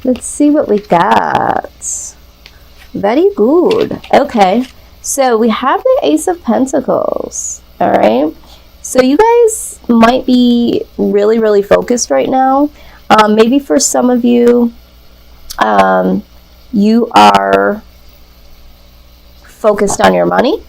Let's see what we got. Very good. Okay, so we have the Ace of Pentacles. All right, so you guys might be really, really focused right now. Maybe for some of you, you are focused on your money,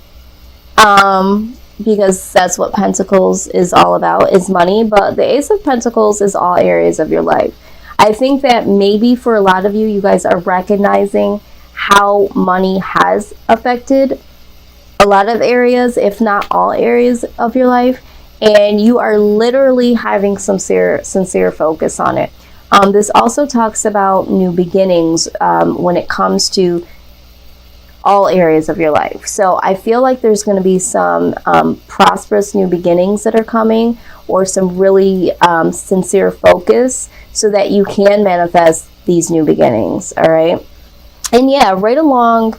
because that's what Pentacles is all about, is money. But the Ace of Pentacles is all areas of your life. I think that maybe for a lot of you, you guys are recognizing how money has affected a lot of areas, if not all areas of your life, and you are literally having some sincere focus on it. This also talks about new beginnings when it comes to all areas of your life. So I feel like there's going to be some prosperous new beginnings that are coming, or some really sincere focus, so that you can manifest these new beginnings. All right. And yeah, right along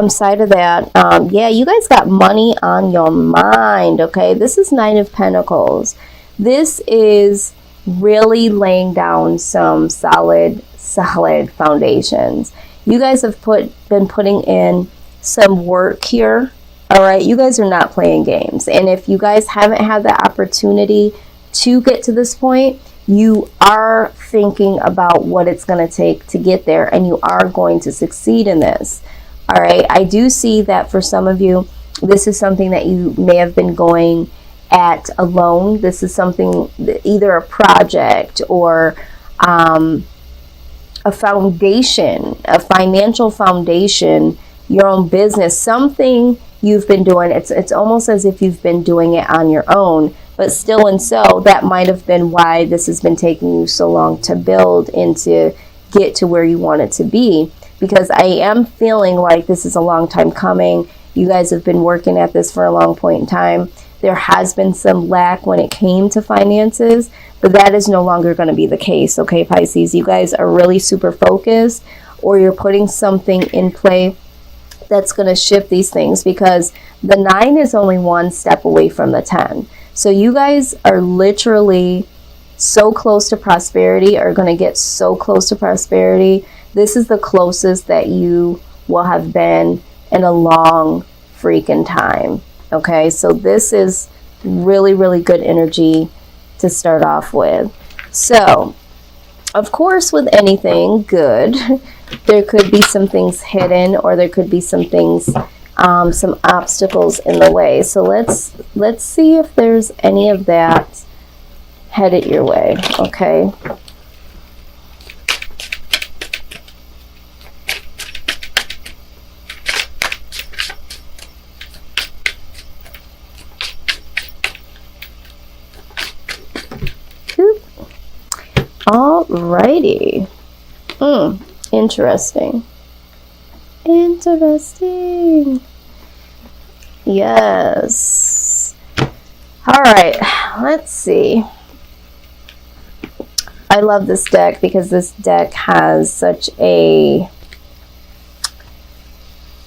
side of that, yeah, you guys got money on your mind. Okay, this is Nine of Pentacles. This is really laying down some solid foundations. You guys have been putting in some work here. All right, you guys are not playing games. And if you guys haven't had the opportunity to get to this point, you are thinking about what it's going to take to get there, and you are going to succeed in this. All right, I do see that for some of you, this is something that you may have been going at alone. This is something, either a project or a foundation, a financial foundation, your own business, something you've been doing. It's almost as if you've been doing it on your own, but still, and so that might have been why this has been taking you so long to build and to get to where you want it to be. Because I am feeling like this is a long time coming. You guys have been working at this for a long point in time. There has been some lack when it came to finances, but that is no longer going to be the case. Okay, Pisces, you guys are really super focused, or you're putting something in play that's going to shift these things, because the 9 is only one step away from the 10. So you guys are literally so close to prosperity, are going to get so close to prosperity. This is the closest that you will have been in a long freaking time. Okay, so this is really, really good energy to start off with. So, of course, with anything good, there could be some things hidden, or there could be some things, some obstacles in the way. So let's see if there's any of that headed your way. Okay. Alrighty. Interesting. Interesting. Yes. Alright, let's see. I love this deck because this deck has such a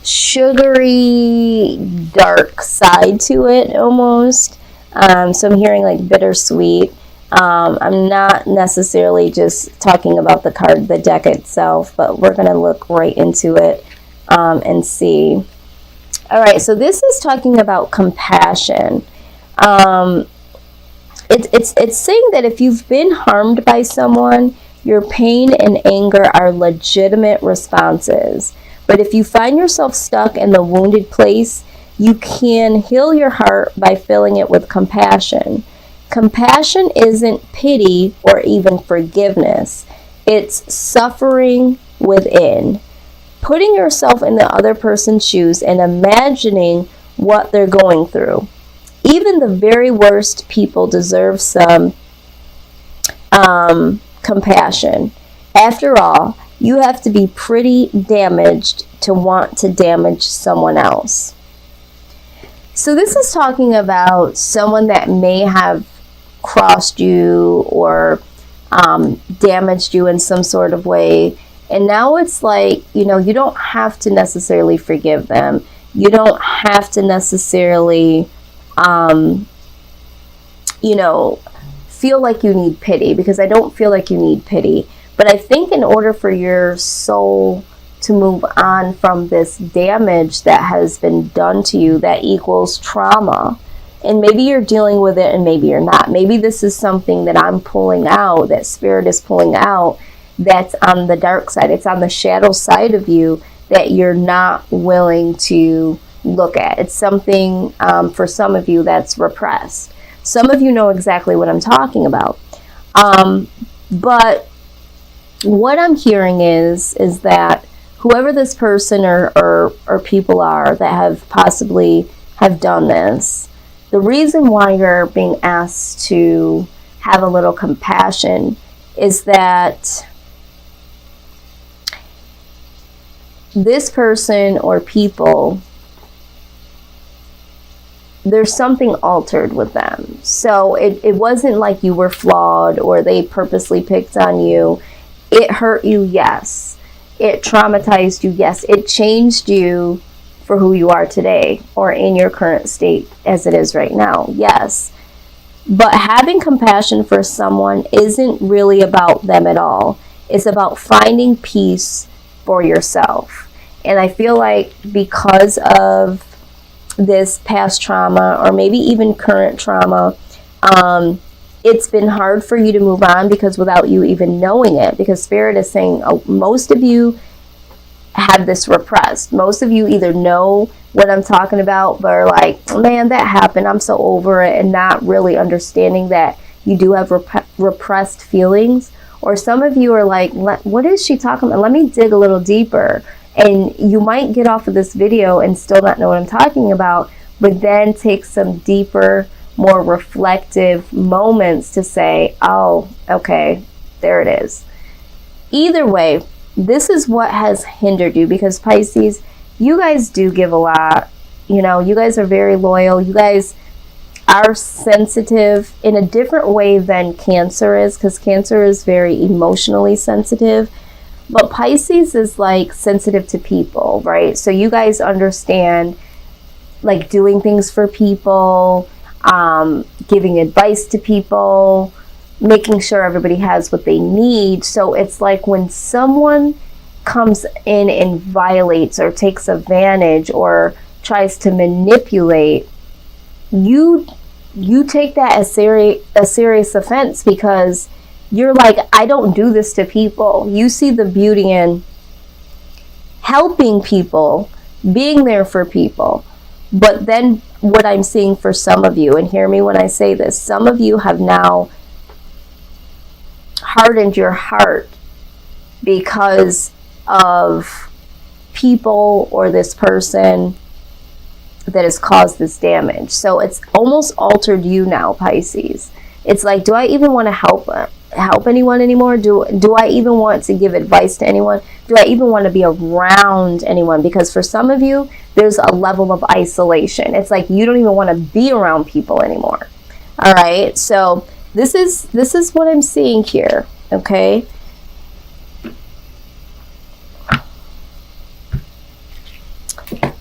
sugary, dark side to it almost. So I'm hearing like bittersweet. I'm not necessarily just talking about the deck itself, but we're going to look right into it and see. All right, so this is talking about compassion. It's saying that if you've been harmed by someone, your pain and anger are legitimate responses. But if you find yourself stuck in the wounded place, you can heal your heart by filling it with compassion. Compassion isn't pity or even forgiveness. It's suffering within. Putting yourself in the other person's shoes and imagining what they're going through. Even the very worst people deserve some compassion. After all, you have to be pretty damaged to want to damage someone else. So this is talking about someone that may have crossed you or damaged you in some sort of way, and now it's like, you don't have to necessarily forgive them. You don't have to necessarily feel like you need pity, because I don't feel like you need pity, But I think in order for your soul to move on from this damage that has been done to you, that equals trauma. And maybe you're dealing with it and maybe you're not. Maybe this is something that I'm pulling out, that spirit is pulling out, that's on the dark side. It's on the shadow side of you that you're not willing to look at. It's something, for some of you, that's repressed. Some of you know exactly what I'm talking about. But what I'm hearing is that whoever this person or people are that have possibly have done this, the reason why you're being asked to have a little compassion is that this person or people, there's something altered with them. So it wasn't like you were flawed or they purposely picked on you. It hurt you, yes. It traumatized you, yes. It changed you for who you are today or in your current state as it is right now, yes. But having compassion for someone isn't really about them at all. It's about finding peace for yourself. And I feel like because of this past trauma or maybe even current trauma, it's been hard for you to move on because without you even knowing it, because Spirit is saying most of you have this repressed. Most of you either know what I'm talking about, but are like, man, that happened, I'm so over it, and not really understanding that you do have repressed feelings. Or some of you are like, what is she talking about? Let me dig a little deeper. And you might get off of this video and still not know what I'm talking about, but then take some deeper, more reflective moments to say, oh, okay, there it is. Either way, this is what has hindered you, because Pisces, you guys do give a lot. You know, you guys are very loyal. You guys are sensitive in a different way than Cancer is, because Cancer is very emotionally sensitive. But Pisces is like sensitive to people, right? So you guys understand like doing things for people, giving advice to people, making sure everybody has what they need. So it's like when someone comes in and violates or takes advantage or tries to manipulate, you take that as a serious offense, because you're like, I don't do this to people. You see the beauty in helping people, being there for people. But then what I'm seeing for some of you, and hear me when I say this, some of you have now hardened your heart because of people or this person that has caused this damage. So it's almost altered you now, Pisces. It's like, do I even want to help anyone anymore? Do I even want to give advice to anyone? Do I even want to be around anyone? Because for some of you, there's a level of isolation. It's like you don't even want to be around people anymore. All right, so this is what I'm seeing here. Okay,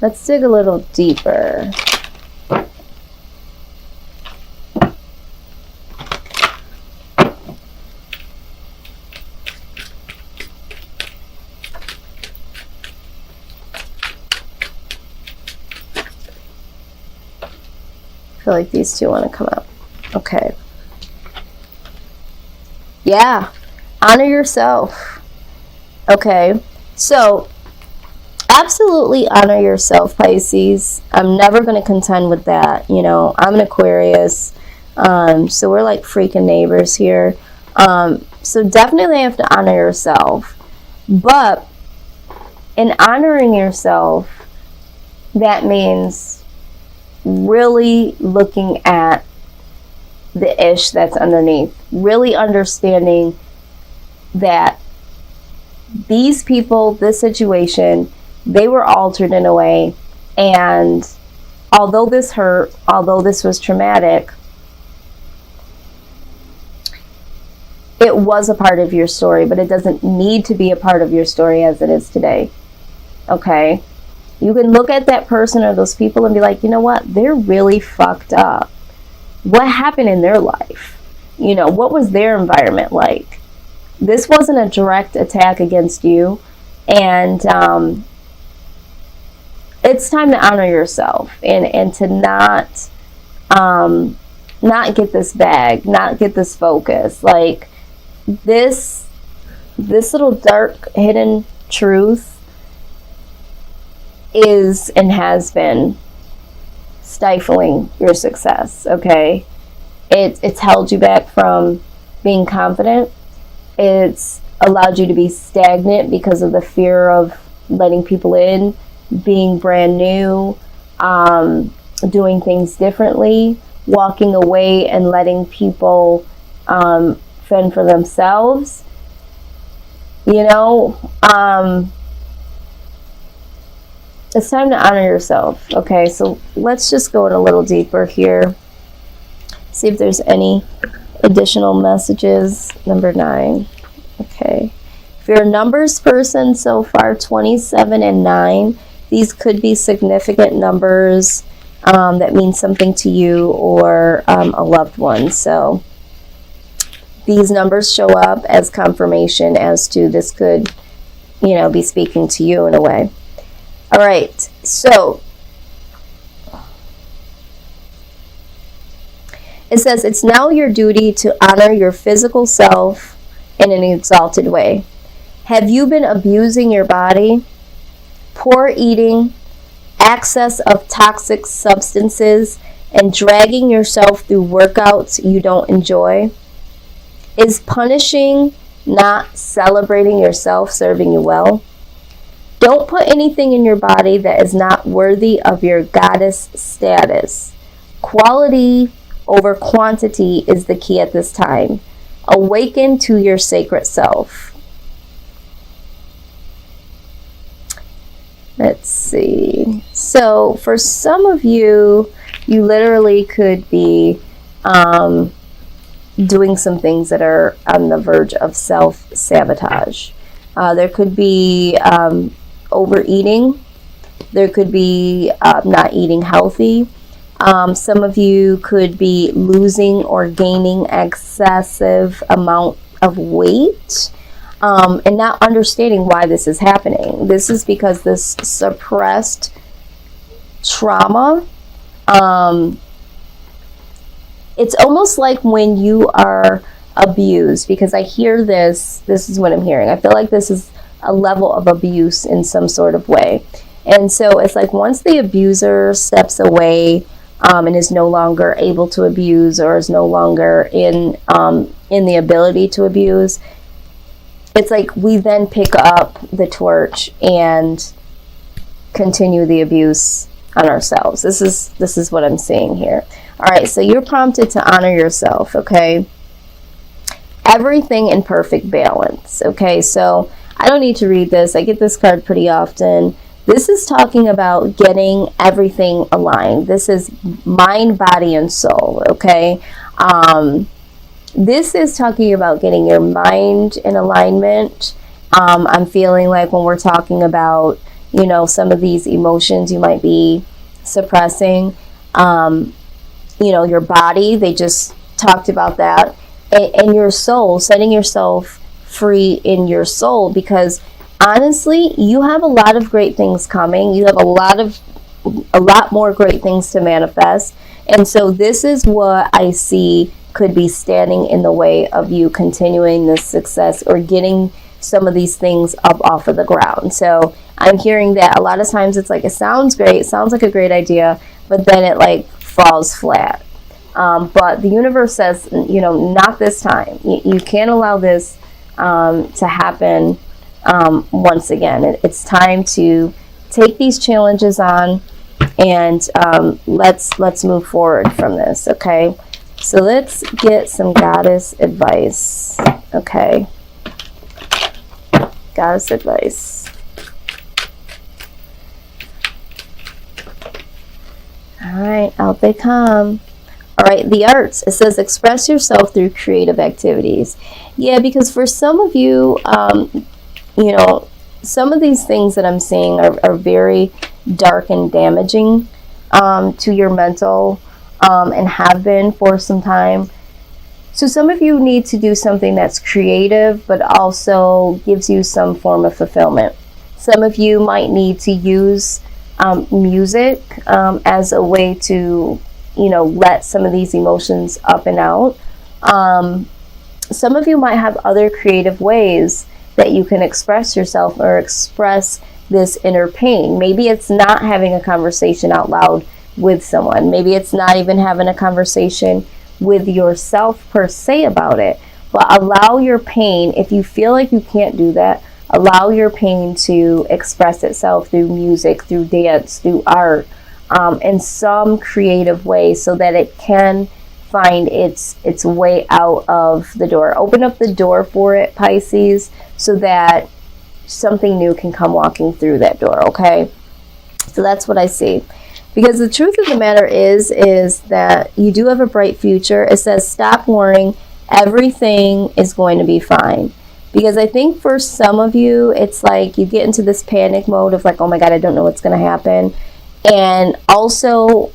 let's dig a little deeper. I feel like these two want to come up. Okay. Yeah. Honor yourself. Okay. So, absolutely honor yourself, Pisces. I'm never going to contend with that. You know, I'm an Aquarius. So we're like freaking neighbors here. So definitely have to honor yourself. But in honoring yourself, that means really looking at the ish that's underneath, really understanding that these people, this situation, they were altered in a way, and although this hurt, although this was traumatic, it was a part of your story, but it doesn't need to be a part of your story as it is today. Okay? You can look at that person or those people and be like, you know what? They're really fucked up. What happened in their life? You know, what was their environment like? this wasn't a direct attack against you, and it's time to honor yourself and to not get this bag, not get this focus. Like this little dark hidden truth is and has been stifling your success, okay? It's held you back from being confident. It's allowed you to be stagnant because of the fear of letting people in, being brand new, doing things differently, walking away and letting people fend for themselves. You know, it's time to honor yourself. Okay, so let's just go in a little deeper here. See if there's any additional messages. Number 9. Okay. If you're a numbers person so far, 27 and 9, these could be significant numbers that mean something to you or a loved one. So these numbers show up as confirmation as to this could, you know, be speaking to you in a way. All right, so it says it's now your duty to honor your physical self in an exalted way. Have you been abusing your body? Poor eating, access of toxic substances, and dragging yourself through workouts you don't enjoy? Is punishing, not celebrating yourself, serving you well? Don't put anything in your body that is not worthy of your goddess status. Quality over quantity is the key at this time. Awaken to your sacred self. Let's see. So for some of you, you literally could be doing some things that are on the verge of self-sabotage. There could be overeating. There could be not eating healthy. Some of you could be losing or gaining excessive amount of weight and not understanding why this is happening. This is because this suppressed trauma, it's almost like when you are abused, because I hear this is what I'm hearing. I feel like this is a level of abuse in some sort of way. And so it's like once the abuser steps away and is no longer able to abuse or is no longer in the ability to abuse, it's like we then pick up the torch and continue the abuse on ourselves. This is what I'm seeing here. All right, so you're prompted to honor yourself, okay? Everything in perfect balance, okay? So I don't need to read this. I get this card pretty often. This is talking about getting everything aligned. This is mind, body, and soul, okay? This is talking about getting your mind in alignment. I'm feeling like when we're talking about, you know, some of these emotions you might be suppressing, you know, your body, they just talked about that, and your soul, setting yourself free in your soul, because honestly, you have a lot of great things coming. You have a lot more great things to manifest. And so this is what I see could be standing in the way of you continuing this success or getting some of these things up off of the ground. So I'm hearing that a lot of times it's like, it sounds great, it sounds like a great idea, but then it like falls flat. But the universe says, you know, not this time. You can't allow this to happen once again. It's time to take these challenges on and let's move forward from this, okay? So let's get some goddess advice, okay? Goddess advice. All right, out they come. All right, the arts. It says express yourself through creative activities. Yeah, because for some of you, you know, some of these things that I'm seeing are very dark and damaging to your mental and have been for some time. So some of you need to do something that's creative, but also gives you some form of fulfillment. Some of you might need to use music as a way to, let some of these emotions up and out. Some of you might have other creative ways that you can express yourself or express this inner pain. Maybe it's not having a conversation out loud with someone. Maybe it's not even having a conversation with yourself per se about it. But allow your pain, if you feel like you can't do that, allow your pain to express itself through music, through dance, through art, in some creative way so that it can find its way out of the door. Open up the door for it, Pisces, so that something new can come walking through that door, okay? So that's what I see. Because the truth of the matter is that you do have a bright future. It says stop worrying. Everything is going to be fine. Because I think for some of you, it's like you get into this panic mode of like, oh my God, I don't know what's going to happen. And also,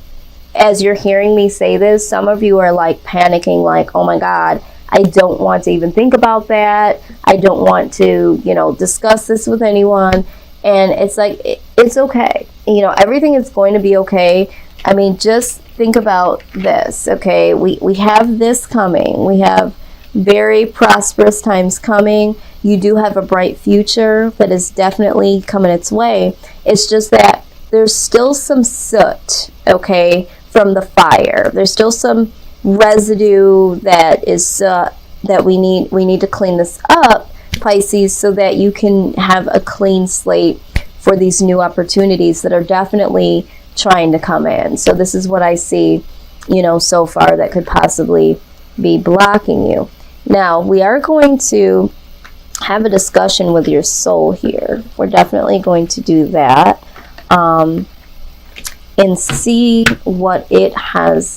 as you're hearing me say this, some of you are like panicking, like, oh my God, I don't want to even think about that. I don't want to, discuss this with anyone. And it's like, it's okay. Everything is going to be okay. I mean, just think about this, okay? We have this coming. We have very prosperous times coming. You do have a bright future that is definitely coming its way. It's just that there's still some soot, okay, from the fire. There's still some residue that is that we need to clean this up, Pisces, so that you can have a clean slate for these new opportunities that are definitely trying to come in. So this is what I see, so far that could possibly be blocking you. Now, we are going to have a discussion with your soul here. We're definitely going to do that and see what it has